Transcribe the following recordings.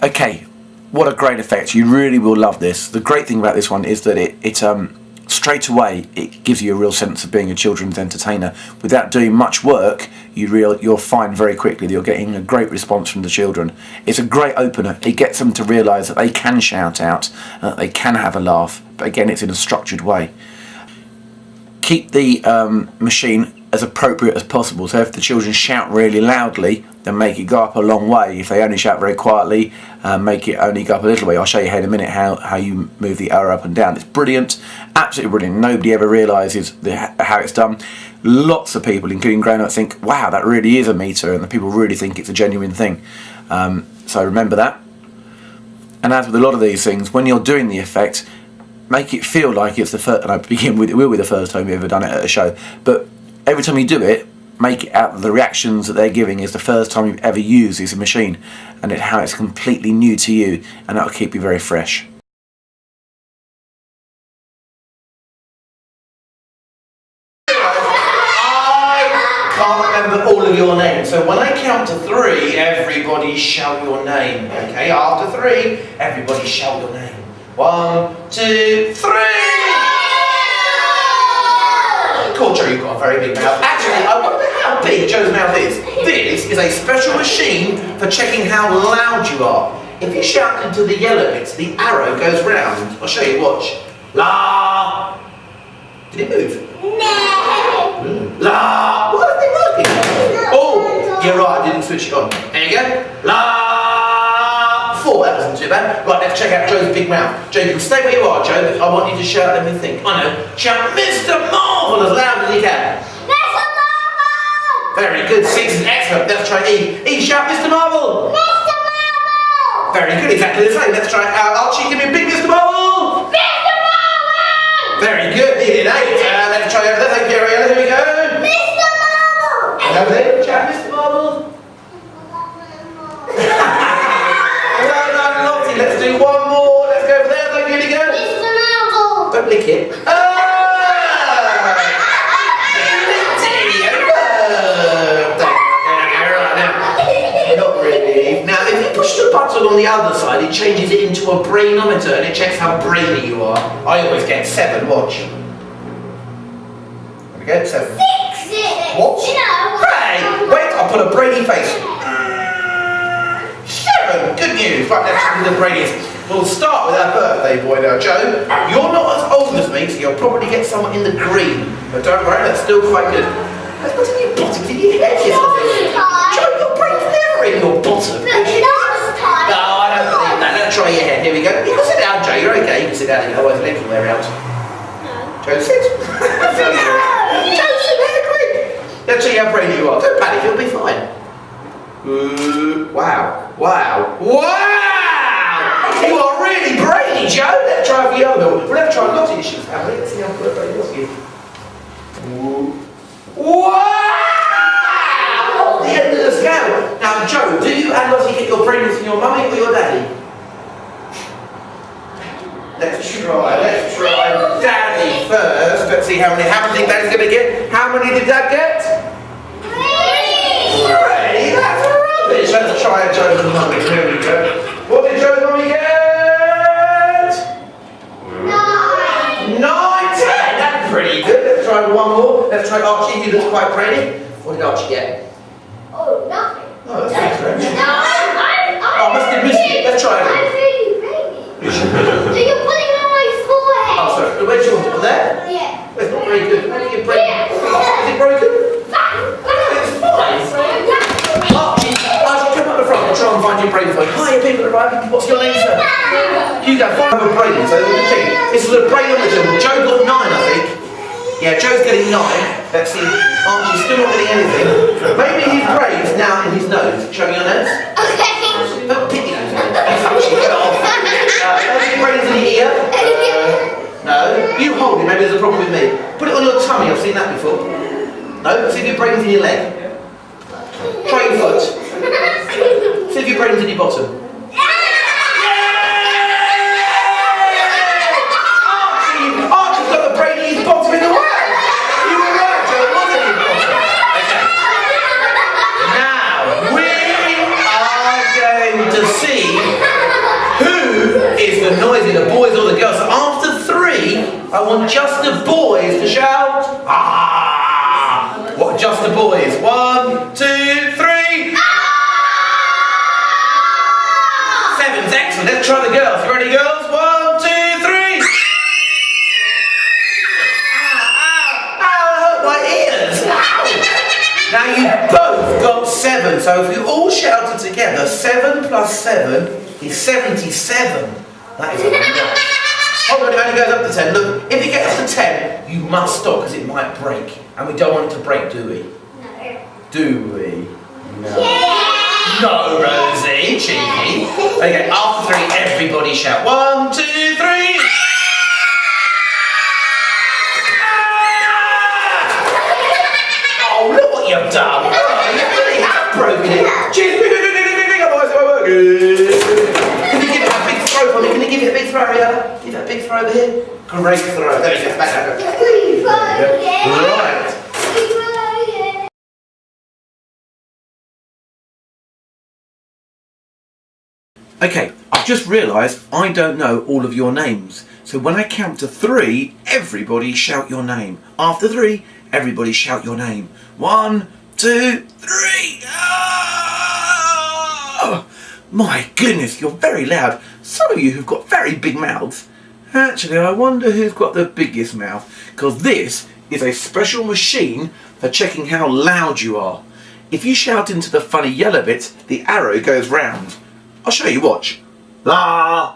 Okay, what a great effect. You really will love this. The great thing about this one is that it straight away it gives you a real sense of being a children's entertainer. Without doing much work, you'll find very quickly that you're getting a great response from the children. It's a great opener. It gets them to realise that they can shout out, they can have a laugh, but again it's in a structured way. Keep the machine as appropriate as possible. So if the children shout really loudly, then make it go up a long way. If they only shout very quietly, make it only go up a little way. I'll show you here in a minute how you move the arrow up and down. It's brilliant, absolutely brilliant. Nobody ever realises how it's done. Lots of people, including grown-ups, think, wow, that really is a meter, and the people really think it's a genuine thing. So remember that. And as with a lot of these things, when you're doing the effect, make it feel like it's the first, and I begin with, it will be the first time you've ever done it at a show, but every time you do it, make it out the reactions that they're giving is the first time you've ever used this machine, and how it's completely new to you, and that'll keep you very fresh. I can't remember all of your names, so when I count to 3, everybody shout your name. Okay, after 3, everybody shout your name. 1, 2, 3! Cool, Joe, you've got a very big mouth. Actually, I wonder how big Joe's mouth is. This is a special machine for checking how loud you are. If you shout into the yellow bits, the arrow goes round. I'll show you, watch. La! Did it move? No! La! Why isn't it working? Oh, you're right, I didn't switch it on. There you go. La! 4, that wasn't too bad. Right, let's check out Joe's big mouth. Joe, you can stay where you are, Joe, but I want you to shout, let me think. I know. Shout Mr. Marvel as loud as you can. Mr. Marvel! Very good, 6 is excellent. Let's try E. E, shout Mr. Marvel! Mr. Marvel! Very good, exactly the same. Let's try Archie, give me a big Mr. Marvel! Mr. Marvel! Very good, nearly an 8. Let's try over there, thank you, Ariella. Here we go. Mr. Marvel! And over there, shout Mr. Marvel. Let's do one more. Let's go over there. Thank you. Here we go. Mr. Marvel! Don't lick it. Not really. Now, if you push the button on the other side, it changes it into a brainometer and it checks how brainy you are. I always get 7. Watch. There we go. 7. 6! What? No. Hey! Wait, I'll put a brainy face. 7! Good news. Right, let's do the brainiest. We'll start with our birthday boy now. Joe, you're not as old as me, so you'll probably get someone in the green. But don't worry, that's still quite good. Let's put in your bottom, in your head. Joe, your brain's never in your bottom. No, I don't believe that. Let's try your head. Here we go. You can sit down, Joe. You're okay. You can sit down. Otherwise, the legs will wear out. No. Joe, sit. Joe, sit there, quick. Let's see how brainy you are. Don't panic, you'll be fine. Wow. Wow. Wow! You are really brainy, Joe. Let's try for the other one. We'll have to try Lottie. She's family. Let's see how brainy Lottie is. Wow! The end of the scale. Now, Joe, do you and Lottie get your brains from your mummy or your daddy? Let's try Daddy first. Let's see how many think Daddy's going to get. How many did Dad get? 3! That's rubbish. Let's try Joe's mummy. Here we go. What did Joe's mummy get? 9! 9, 10. That's pretty good. Let's try one more. Let's try Archie. He looks quite brainy. What did Archie get? Oh, nothing. Oh, that's strange. No, I must have missed it. Let's try it. I'm really brainy. So you're putting it on my forehead. Oh, sorry. Where's yours? Over there? Yeah. It's not very good. How do you get brainy? Is it broken? It's fine. Archie, come up the front. I'll try and find your brain phone. Hi, people arriving. What's your name, sir? Hugo, find a brain. So we'll check. This is a brain on the table. Joe got 9, I think. Yeah, Joe's getting 9. Let's see. Archie's still not getting anything. Maybe his brain's now in his nose. Show me your nose. Okay. Oh, pick your nose. Actually, get off. Maybe your brain's in your ear. No. You hold it. Maybe there's a problem with me. Put it on your tummy. I've seen that before. No. See if your brain's in your leg. Try your foot. See if your brain's in your bottom. Archie's got the brain in his bottom in the world. You were right, Joe. It wasn't in his bottom. Okay. Now, we are going to see boys to shout, ah! What, just the boys? 1, 2, 3. Ah! 7's excellent. Let's try the girls. You ready, girls? 1, 2, 3. My ears! Now you both got 7, so if you all shouted together, 7 plus 7 is 77. That is a lot. Hold on, it only goes up to 10. Look, if it gets to 10, you must stop because it might break. And we don't want it to break, do we? No. Do we? No. Yeah. No, Rosie, cheeky. Okay, after 3, everybody shout. 1, 2, 3. Oh, look what you've done! Oh, you really have broken it! Cheers! Can you give it a big throw for me? Can you give it a big throw here? Give it a big throw over here. Great throw. There you go. Back down. There you go. Right. Okay, I've just realised I don't know all of your names. So when I count to 3, everybody shout your name. After 3, everybody shout your name. 1, 2, 3. Oh, my goodness, you're very loud. Some of you have got very big mouths. Actually, I wonder who's got the biggest mouth, because this is a special machine for checking how loud you are. If you shout into the funny yellow bit, the arrow goes round. I'll show you, watch. La.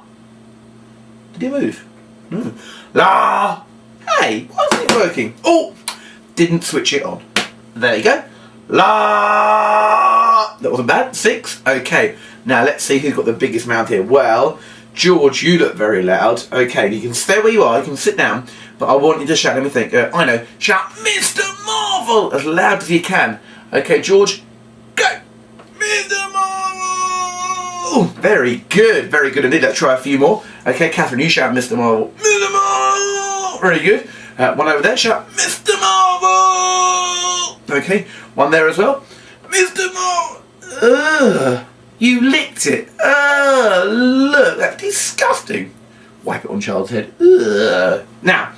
Did he move? No. La. Hey, why isn't it working? Oh, didn't switch it on. There you go. La. That wasn't bad. 6. Okay. Now let's see who's got the biggest mouth here. Well, George, you look very loud. Okay, you can stay where you are. You can sit down. But I want you to shout. Let me think. I know. Shout, Mr. Marvel, as loud as you can. Okay, George. Go. Mr. Marvel. Very good. Very good indeed. Let's try a few more. Okay, Catherine, you shout, Mr. Marvel. Mr. Marvel. Very good. One over there. Shout, Mr. Marvel. Okay, one there as well. Mr. Marvel. You licked it. Look, that's disgusting. Wipe it on child's head. Now,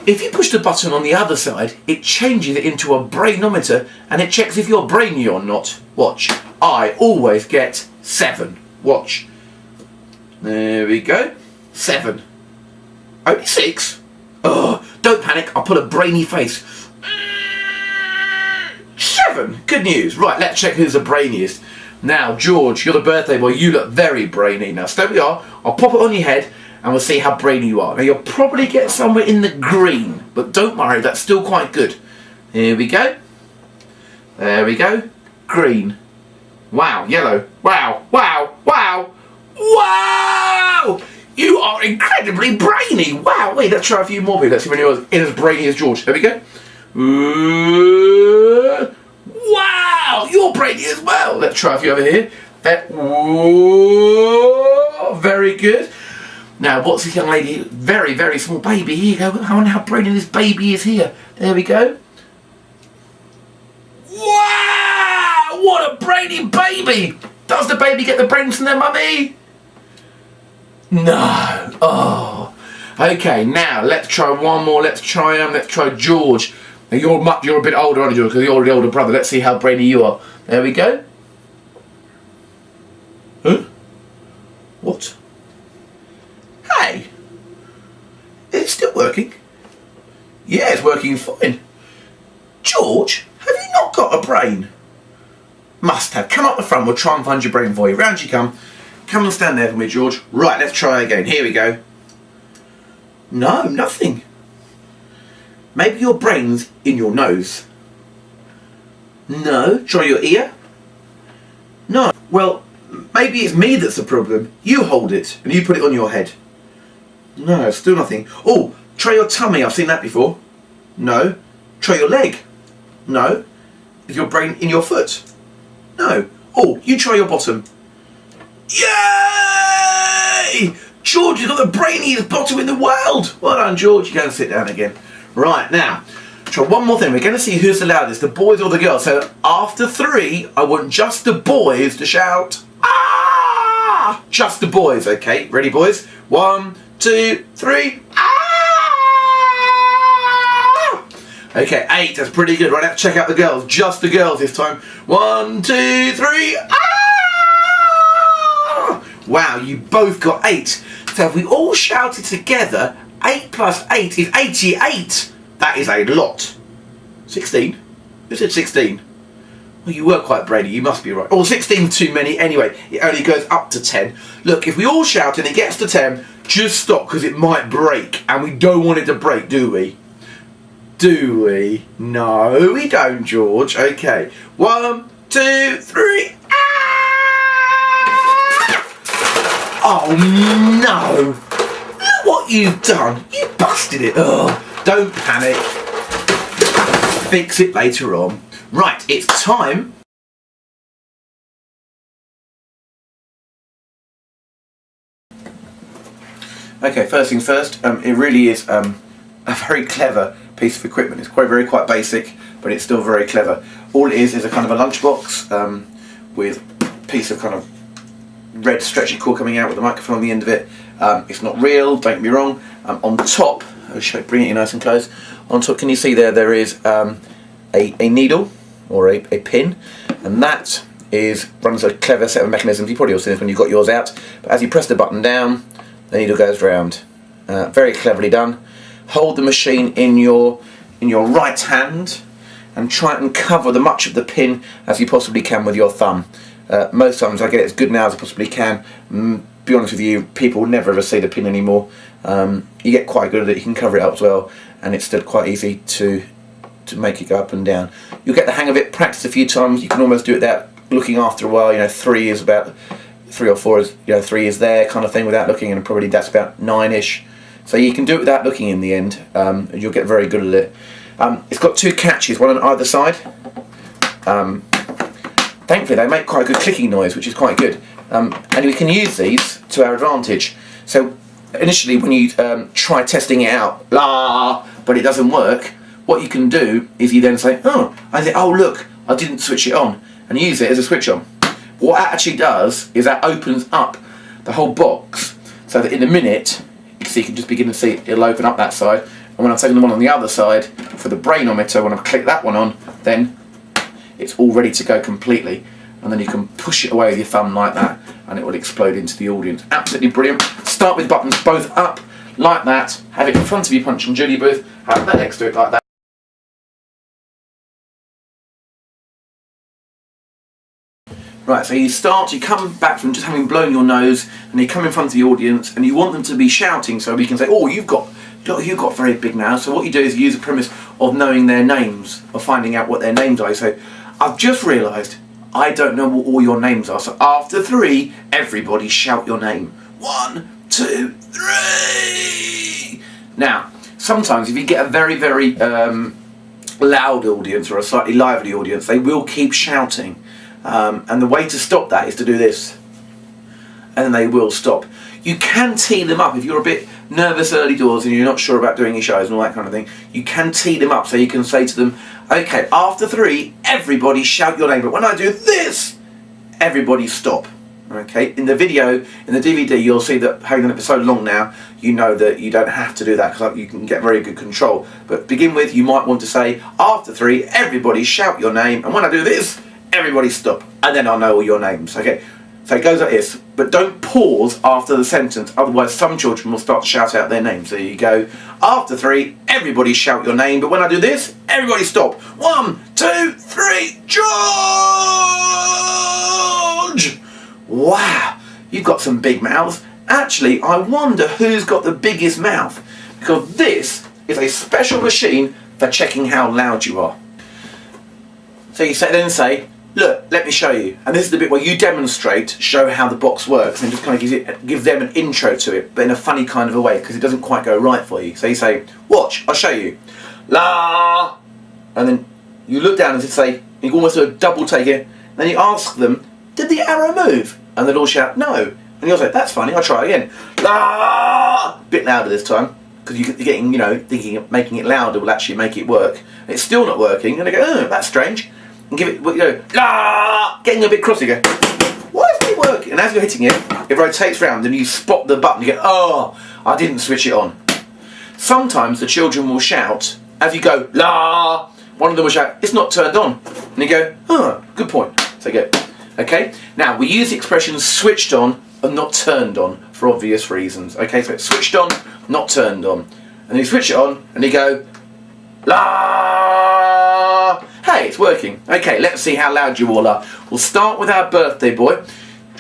if you push the button on the other side, it changes it into a brainometer and it checks if you're brainy or not. Watch. I always get 7. Watch. There we go. 7. Only 6? Oh, don't panic. I'll put a brainy face. 7. Good news. Right, let's check who's the brainiest. Now, George, you're the birthday boy. You look very brainy. Now, stay where you are. I'll pop it on your head and we'll see how brainy you are. Now, you'll probably get somewhere in the green, but don't worry, that's still quite good. Here we go. There we go. Green. Wow, yellow. Wow, wow, wow. Wow! You are incredibly brainy. Wow, wait, let's try a few more people. Let's see if anyone's as brainy as George. There we go. Wow, you're brainy as well. Let's try a few over here. Very good. Now, what's this young lady? Very, very small baby. Here you go. I wonder how brainy this baby is here. There we go. Wow! What a brainy baby! Does the baby get the brains from their mummy? No. Oh. Okay, now let's try one more. Let's try George. Now you're a bit older, aren't you, George? Because you're the older brother. Let's see how brainy you are. There we go. Huh? What? Hey! It's still working. Yeah, it's working fine. George, have you not got a brain? Must have. Come up the front, we'll try and find your brain for you. Round you come. Come and stand there for me, George. Right, let's try again. Here we go. No, nothing. Maybe your brain's in your nose. No. Try your ear. No. Well, maybe it's me that's the problem. You hold it and you put it on your head. No, still nothing. Oh, try your tummy. I've seen that before. No. Try your leg. No. Is your brain in your foot? No. Oh, you try your bottom. Yay! George, you've got the brainiest bottom in the world. Well done, George. You go and sit down again. Right, now, try one more thing. We're going to see who's the loudest, the boys or the girls. So after 3, I want just the boys to shout, ah! Just the boys, okay? Ready, boys? 1, 2, 3, ah! Okay, 8, that's pretty good. Right, let's check out the girls. Just the girls this time. 1, 2, 3. Ah! Wow, you both got 8. So if we all shouted together, 8 plus 8 is 88. That is a lot. 16? Who said 16? Well, you were quite brainy, you must be right. Oh, 16 too many anyway. It only goes up to 10. Look, if we all shout and it gets to 10, just stop because it might break. And we don't want it to break, do we? Do we? No, we don't, George. Okay. 1, 2, 3. Ah! Oh, no. Look what you've done. You busted it. Oh, don't panic. Fix it later on. Right, it's time. Okay, first things first, it really is a very clever piece of equipment. It's quite basic, but it's still very clever. All it is a kind of a lunchbox with a piece of kind of red stretchy cord coming out with a microphone on the end of it. It's not real, don't get me wrong. On top, I'll bring it in nice and close. On top, can you see there is a needle or a pin, and that runs a clever set of mechanisms. You probably all seen this when you've got yours out, but as you press the button down, the needle goes round. Very cleverly done. Hold the machine in your right hand and try and cover as much of the pin as you possibly can with your thumb. Most times I get it as good now as I possibly can. Be honest with you, people will never ever see the pin anymore. You get quite good at it, you can cover it up as well, and it's still quite easy to make it go up and down. You'll get the hang of it, practice a few times, you can almost do it without looking after a while. 3 is about 3 or 4 is 3 is there kind of thing without looking, and probably that's about 9ish. So you can do it without looking in the end, and you'll get very good at it. It's got 2 catches, one on either side. Thankfully they make quite a good clicking noise, which is quite good. And we can use these to our advantage. So initially when you try testing it out, but it doesn't work, what you can do is you then say, oh look, I didn't switch it on, and use it as a switch on. What that actually does is that opens up the whole box so that in a minute, so you can just begin to see it'll open up that side, and when I'm taking the one on the other side for the brainometer, when I click that one on, then it's all ready to go completely, and then you can push it away with your thumb like that and it will explode into the audience. Absolutely brilliant. Start with buttons both up like that, have it in front of your Punch and Judy booth, have that next to it like that. Right, so you come back from just having blown your nose, and you come in front of the audience, and you want them to be shouting, so we can say, oh, you've got very big mouths. So what you do is you use the premise of knowing their names, of finding out what their names are. So I've just realised I don't know what all your names are. So after 3, everybody shout your name. 1, 2, 3. Now, sometimes if you get a very, very loud audience or a slightly lively audience, they will keep shouting. And the way to stop that is to do this, and then they will stop. You can tee them up if you're a bit nervous early doors and you're not sure about doing your shows and all that kind of thing. You can tee them up, so you can say to them, okay, after 3 everybody shout your name, but when I do this everybody stop. Okay, in the video, in the DVD, you'll see that having done it for so long now, you know that you don't have to do that because you can get very good control. But to begin with, you might want to say, after 3 everybody shout your name, and when I do this everybody stop, and then I'll know all your names. Okay, so it goes like this, but don't pause after the sentence, otherwise some children will start to shout out their names. So you go, after 3 everybody shout your name, but when I do this everybody stop. 1, 2, 3, George! Wow, you've got some big mouths. Actually, I wonder who's got the biggest mouth, because this is a special machine for checking how loud you are. So you then say, look, let me show you. And this is the bit where you demonstrate, show how the box works, and just kind of give them an intro to it, but in a funny kind of a way, because it doesn't quite go right for you. So you say, watch, I'll show you. La! And then you look down and say, you almost do a double take it, and then you ask them, did the arrow move? And they'll all shout, no. And you'll say, that's funny, I'll try again. La! A bit louder this time, because you're getting, thinking of making it louder will actually make it work. And it's still not working, and they go, oh, that's strange. And give it, la! Getting a bit cross, you go, why isn't it working? And as you're hitting it, it rotates round, and you spot the button, you go, oh, I didn't switch it on. Sometimes the children will shout as you go, la, one of them will shout, it's not turned on. And you go, oh, good point. So you go, okay. Now, we use the expression switched on and not turned on for obvious reasons. Okay, so it's switched on, not turned on. And then you switch it on and you go, la. Hey, it's working. Okay, let's see how loud you all are. We'll start with our birthday boy.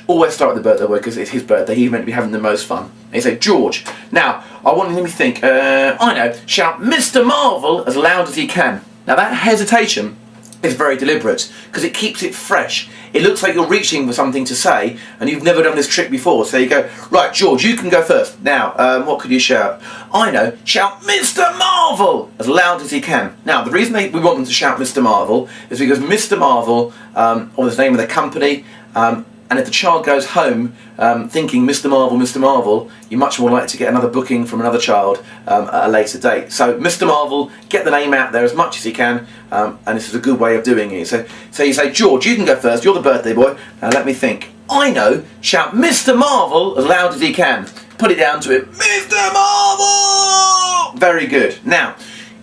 Always start with the birthday boy because it's his birthday. He's meant to be having the most fun. And you say, George. Now, I want him to think, I know, shout Mr. Marvel as loud as he can. Now, that hesitation is very deliberate because it keeps it fresh. It looks like you're reaching for something to say and you've never done this trick before. So you go, right, George, you can go first. Now, what could you shout? I know, shout Mr. Marvel as loud as he can. Now, the reason we want them to shout Mr. Marvel is because Mr. Marvel, or the name of the company, and if the child goes home thinking Mr. Marvel, you're much more likely to get another booking from another child at a later date. So Mr. Marvel, get the name out there as much as you can, and this is a good way of doing it. So you say, George, you can go first, you're the birthday boy. Now let me think. I know, shout Mr. Marvel as loud as he can. Put it down to him, Mr. Marvel! Very good. Now,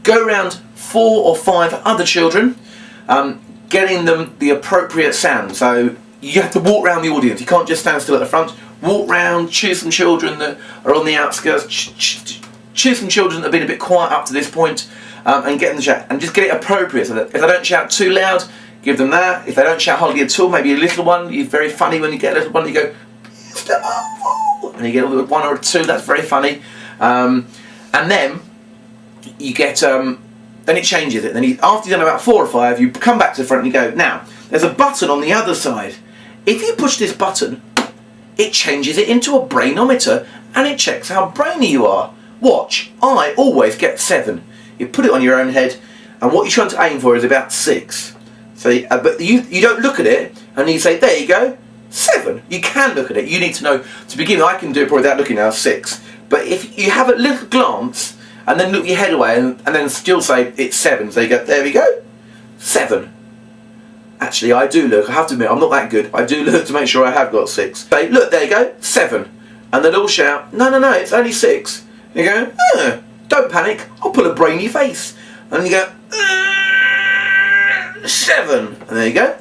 go around 4 or 5 other children, getting them the appropriate sound. So you have to walk around the audience. You can't just stand still at the front. Walk round, choose some children that are on the outskirts, choose some children that have been a bit quiet up to this point, and get them to shout. And just get it appropriate so that if they don't shout too loud, give them that. If they don't shout hardly at all, maybe a little one. You're very funny when you get a little one. You go, Mr. Marvel! And you get a 1 or a 2, that's very funny. And then you get, then it changes it. Then after you've done about 4 or 5, you come back to the front and you go, now, there's a button on the other side. If you push this button, it changes it into a brainometer and it checks how brainy you are. Watch, I always get 7. You put it on your own head and what you're trying to aim for is about 6. So, but you don't look at it and you say, there you go, 7. You can look at it. You need to know, to begin with, I can do it probably without looking now, 6. But if you have a little glance and then look your head away and then still say it's 7, so you go, there we go, 7. Actually, I do look, I have to admit, I'm not that good. I do look to make sure I have got 6. Say, look, there you go, 7. And they'll all shout, no, it's only 6. And you go, don't panic, I'll pull a brainy face. And you go, 7. And there you go.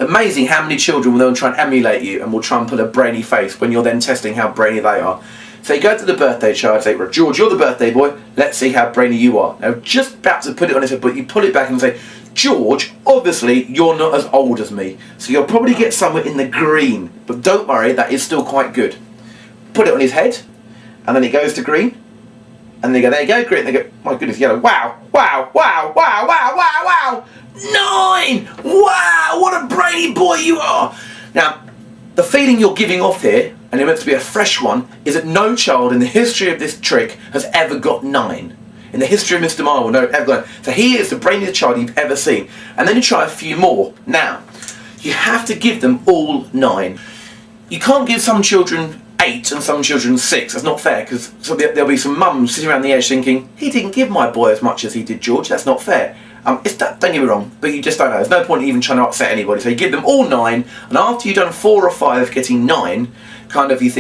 Amazing how many children will then try and emulate you and will try and pull a brainy face when you're then testing how brainy they are. So you go to the birthday child, say, George, you're the birthday boy, let's see how brainy you are. Now, just about to put it on his head, but you pull it back and say, George, obviously you're not as old as me, so you'll probably get somewhere in the green, but don't worry, that is still quite good. Put it on his head, and then it goes to green, and they go, there you go, green, and they go, my goodness, yellow, wow, 9! Wow, what a brainy boy you are! Now, the feeling you're giving off here, and it meant to be a fresh one, is that no child in the history of this trick has ever got 9. In the history of Mr. Marvel, no, ever got 9. So he is the brainiest child you've ever seen. And then you try a few more. Now, you have to give them all 9. You can't give some children 8 and some children 6. That's not fair, because there'll be some mums sitting around the edge thinking, he didn't give my boy as much as he did George. That's not fair. Don't get me wrong, but you just don't know. There's no point even trying to upset anybody. So you give them all 9, and after you've done 4 or 5 getting 9, kind of you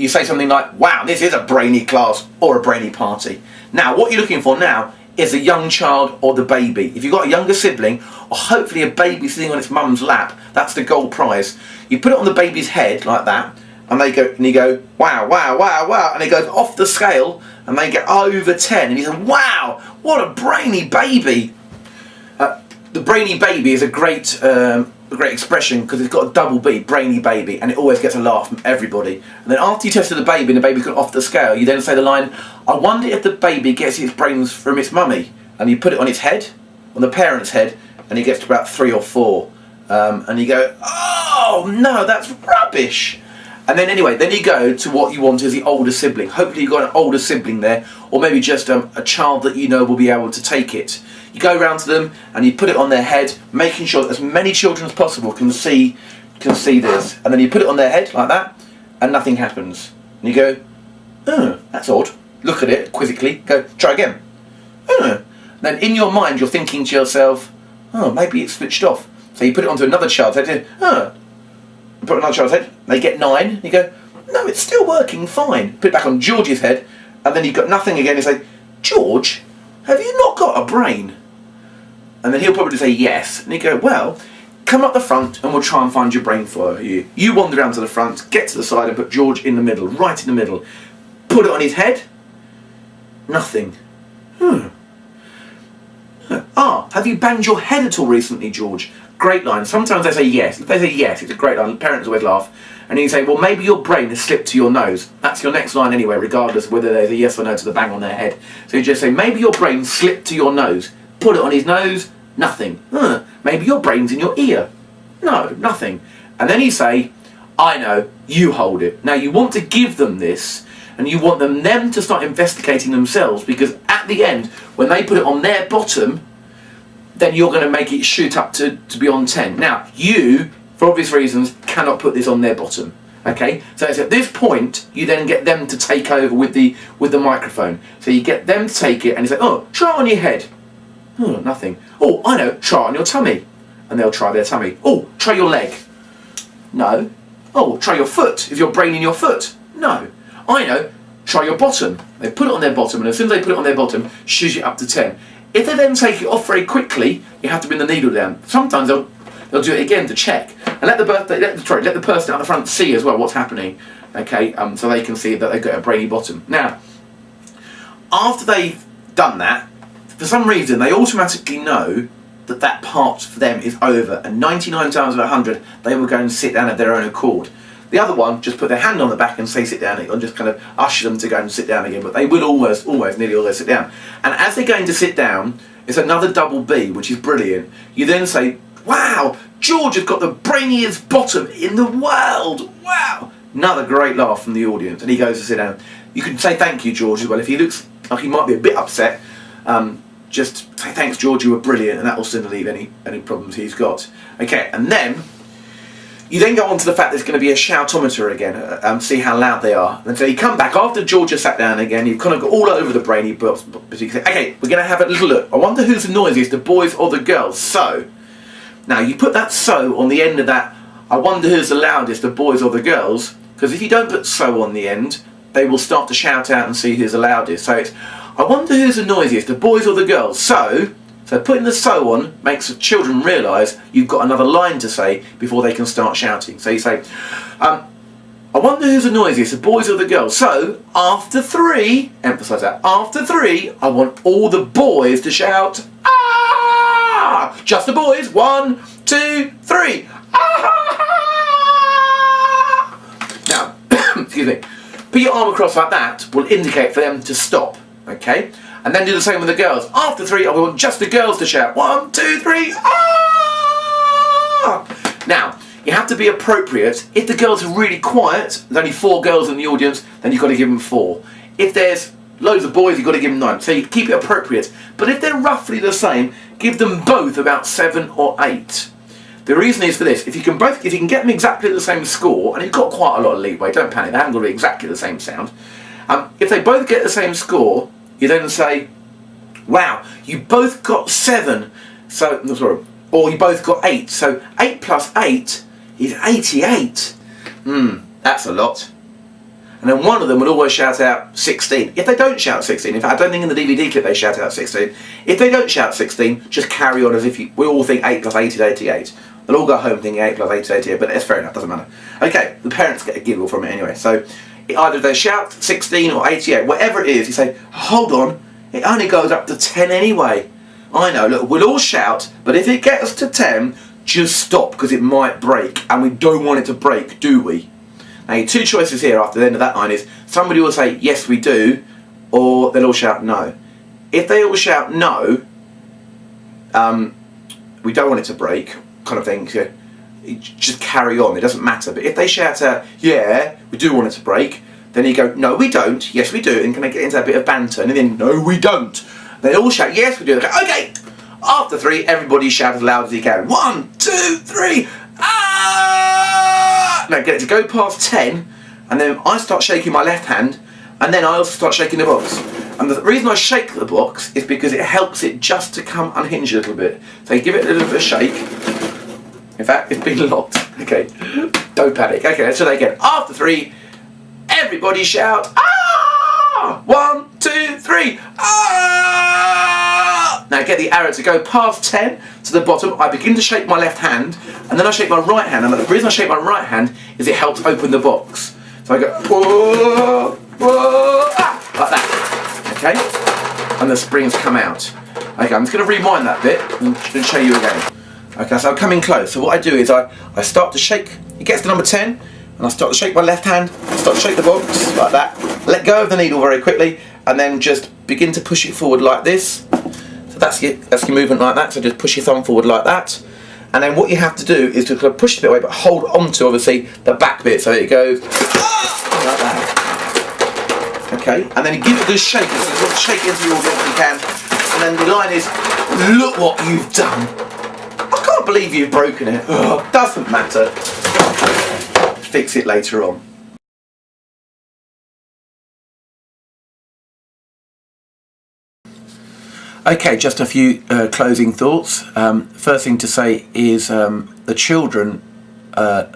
say something like, wow, this is a brainy class or a brainy party. Now, what you're looking for now is a young child or the baby. If you've got a younger sibling, or hopefully a baby sitting on its mum's lap, that's the gold prize. You put it on the baby's head like that, and you go, wow, and it goes off the scale, and they get over 10, and you say, wow, what a brainy baby. The brainy baby is a great expression because it's got a double B, brainy baby, and it always gets a laugh from everybody. And then after you tested the baby and the baby's got off the scale, you then say the line, I wonder if the baby gets its brains from its mummy. And you put it on its head, on the parent's head, and it gets to about 3 or 4. And you go, oh no, that's rubbish. And then anyway, then you go to what you want as the older sibling. Hopefully you've got an older sibling there, or maybe just a child that you know will be able to take it. You go around to them and you put it on their head, making sure that as many children as possible can see this. And then you put it on their head like that, and nothing happens. And you go, oh, that's odd. Look at it quizzically. Go, try again. Oh. Then in your mind you're thinking to yourself, oh, maybe it's switched off. So you put it onto another child's head. Oh. You put it on another child's head. They get 9. And you go, no, it's still working fine. Put it back on George's head, and then you've got nothing again. You say, George, have you not got a brain? And then he'll probably say yes. And he'd go, well, come up the front and we'll try and find your brain for you. You wander around to the front, get to the side and put George in the middle, right in the middle. Put it on his head. Nothing. Ah, have you banged your head at all recently, George? Great line. Sometimes they say yes. If they say yes, it's a great line. Parents always laugh. And you say, well, maybe your brain has slipped to your nose. That's your next line anyway, regardless of whether there's a yes or no to the bang on their head. So you just say, maybe your brain slipped to your nose. Put it on his nose. Nothing. Maybe your brain's in your ear. No, nothing. And then you say, I know, you hold it. Now you want to give them this, and you want them to start investigating themselves, because at the end, when they put it on their bottom, then you're going to make it shoot up to beyond 10. Now, you, for obvious reasons, cannot put this on their bottom. Okay? So it's at this point, you then get them to take over with the microphone. So you get them to take it, and you say, oh, try it on your head. Oh, nothing. Oh, I know, try it on your tummy. And they'll try their tummy. Oh, try your leg. No. Oh, try your foot. Is your brain in your foot? No. I know, try your bottom. They put it on their bottom, and as soon as they put it on their bottom, shoot it up to 10. If they then take it off very quickly, you have to bring the needle down. Sometimes they'll do it again to check. And let the person out the front see as well what's happening. Okay, so they can see that they've got a brainy bottom. Now, after they've done that, for some reason, they automatically know that that part for them is over, and 99 times out of 100, they will go and sit down of their own accord. The other one, just put their hand on the back and say sit down, and just kind of usher them to go and sit down again, but they will nearly always sit down. And as they're going to sit down, it's another double B, which is brilliant. You then say, wow, George has got the brainiest bottom in the world, wow. Another great laugh from the audience, and he goes to sit down. You can say thank you, George, as well. If he looks like he might be a bit upset, just say thanks, George, you were brilliant, and that will soon alleviate any problems he's got. Okay, and then you then go on to the fact there's going to be a shoutometer again, see how loud they are. And so you come back after George has sat down again, you've kind of got all over the brainy books, but you can say, okay, we're going to have a little look. I wonder who's the noisiest, the boys or the girls. So, now you put that so on the end of that, I wonder who's the loudest, the boys or the girls, because if you don't put so on the end, they will start to shout out and see who's the loudest. So it's, I wonder who's the noisiest, the boys or the girls. So putting the so on makes the children realise you've got another line to say before they can start shouting. So you say, I wonder who's the noisiest, the boys or the girls. So after 3, emphasise that, after 3, I want all the boys to shout, ah! Just the boys, 1, 2, 3, ah! Now, excuse me, put your arm across like that will indicate for them to stop. Okay, and then do the same with the girls. After 3, I want just the girls to shout 1, 2, 3, ah! Now, you have to be appropriate. If the girls are really quiet, there's only 4 girls in the audience, then you've got to give them 4. If there's loads of boys, you've got to give them 9. So you keep it appropriate. But if they're roughly the same, give them both about 7 or 8. The reason is for this: if you can get them exactly the same score, and you've got quite a lot of leeway, don't panic, they haven't got to be exactly the same sound. If they both get the same score, you then say, wow, you both got 7, so, no, sorry, or you both got 8, so 8 plus 8 is 88. That's a lot. And then one of them would always shout out 16. If they don't shout 16, in fact, I don't think in the DVD clip they shout out 16. If they don't shout 16, just carry on as if we all think 8 plus 8 is 88. They'll all go home thinking 8 plus 8 is 88, but that's fair enough, doesn't matter. Okay, the parents get a giggle from it anyway, so either they shout 16 or 88, whatever it is, you say, hold on, it only goes up to 10 anyway. I know, look, we'll all shout, but if it gets to 10, just stop, because it might break, and we don't want it to break, do we? Now, your 2 choices here after the end of that line is, somebody will say, yes we do, or they'll all shout no. If they all shout no, we don't want it to break, kind of thing, so just carry on, it doesn't matter. But if they shout out, yeah, we do want it to break, then you go, no we don't, yes we do, and can they get into a bit of banter, and then, no we don't. They all shout, yes we do, okay, okay. After 3, everybody shout as loud as you can. 1, 2, 3, ah! Now get it to go past 10, and then I start shaking my left hand, and then I also start shaking the box. And the reason I shake the box is because it helps it just to come unhinged a little bit. So you give it a little bit of a shake. In fact, it's been locked. Okay, don't panic. Okay, let's try that again. After 3, everybody shout, ah! 1, 2, 3, ah! Now get the arrow to go past 10 to the bottom. I begin to shake my left hand, and then I shake my right hand. And the reason I shake my right hand is it helps open the box. So I go, whoa, whoa, ah, like that, okay? And the springs come out. Okay, I'm just going to rewind that bit and show you again. Okay, so I'm coming close. So what I do is I start to shake, it gets to number 10, and I start to shake my left hand, start to shake the box, like that. Let go of the needle very quickly, and then just begin to push it forward like this. So that's your movement like that, so just push your thumb forward like that. And then what you have to do is to kind of push the bit away, but hold on to, obviously, the back bit, so it goes like that. Okay, and then you give it a good shake, so you shake it into the audience if you can. And then the line is, look what you've done. I can't believe you've broken it. Oh, doesn't matter. Fix it later on. Okay, just a few closing thoughts. First thing to say is the children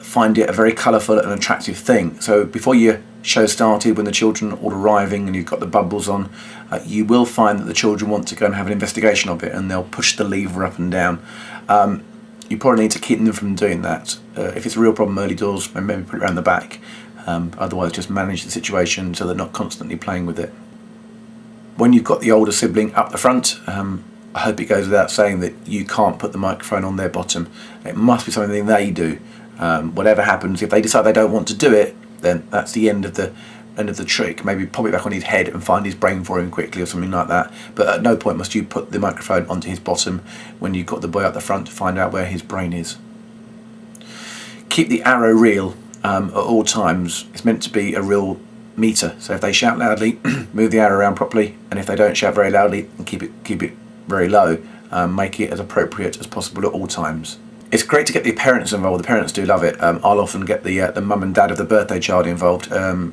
find it a very colourful and attractive thing. So before your show started, when the children are all arriving and you've got the bubbles on, you will find that the children want to go and have an investigation of it, and they'll push the lever up and down. You probably need to keep them from doing that. If it's a real problem early doors, maybe put it around the back. Otherwise just manage the situation so they're not constantly playing with it. When you've got the older sibling up the front, I hope it goes without saying that you can't put the microphone on their bottom. It must be something they do. Whatever happens, if they decide they don't want to do it, then that's the end of the trick. Maybe pop it back on his head and find his brain for him quickly or something like that. But at no point must you put the microphone onto his bottom when you've got the boy up the front to find out where his brain is. Keep the arrow real at all times. It's meant to be a real meter, so if they shout loudly, move the arrow around properly, and if they don't shout very loudly, and keep it very low. Make it as appropriate as possible at all times. It's great to get the parents involved. The parents do love it. I'll often get the mum and dad of the birthday child involved.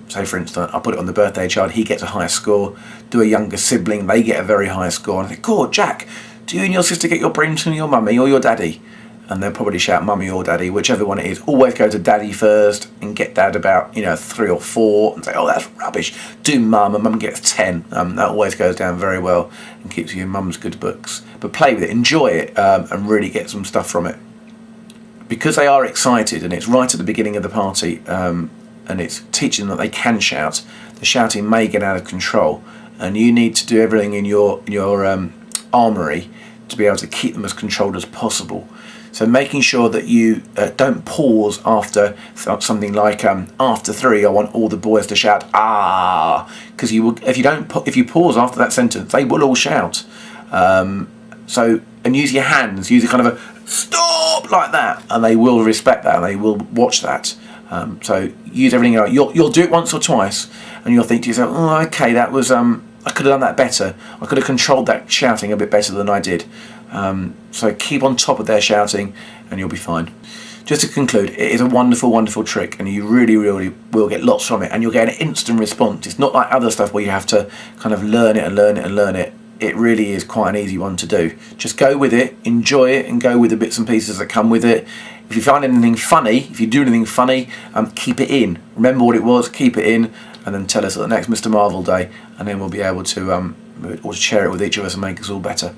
Say for instance, I'll put it on the birthday child, he gets a high score. Do a younger sibling, they get a very high score. And I think, God, Jack, do you and your sister get your brains from your mummy or your daddy? And they'll probably shout mummy or daddy, whichever one it is. Always go to daddy first and get dad about 3 or 4 and say, oh, that's rubbish. Do mum, and mum gets 10. That always goes down very well and keeps you in mum's good books. But play with it, enjoy it, and really get some stuff from it. Because they are excited and it's right at the beginning of the party, and it's teaching them that they can shout, the shouting may get out of control, and you need to do everything in your armoury to be able to keep them as controlled as possible. So making sure that you don't pause after something like after 3, I want all the boys to shout ah, because if you pause after that sentence, they will all shout. And use your hands, use a kind of a stop like that, and they will respect that and they will watch that. So use everything. You'll do it once or twice, and you'll think to yourself, oh, okay, that was I could have done that better. I could have controlled that shouting a bit better than I did. So keep on top of their shouting and you'll be fine. Just to conclude, it is a wonderful, wonderful trick, and you really, really will get lots from it, and you'll get an instant response. It's not like other stuff where you have to kind of learn it and learn it and learn it. It really is quite an easy one to do. Just go with it, enjoy it, and go with the bits and pieces that come with it. If you find anything funny, if you do anything funny, keep it in. Remember what it was, keep it in, and then tell us at the next Mr. Marvel Day, and then we'll be able to share it with each of us and make us all better.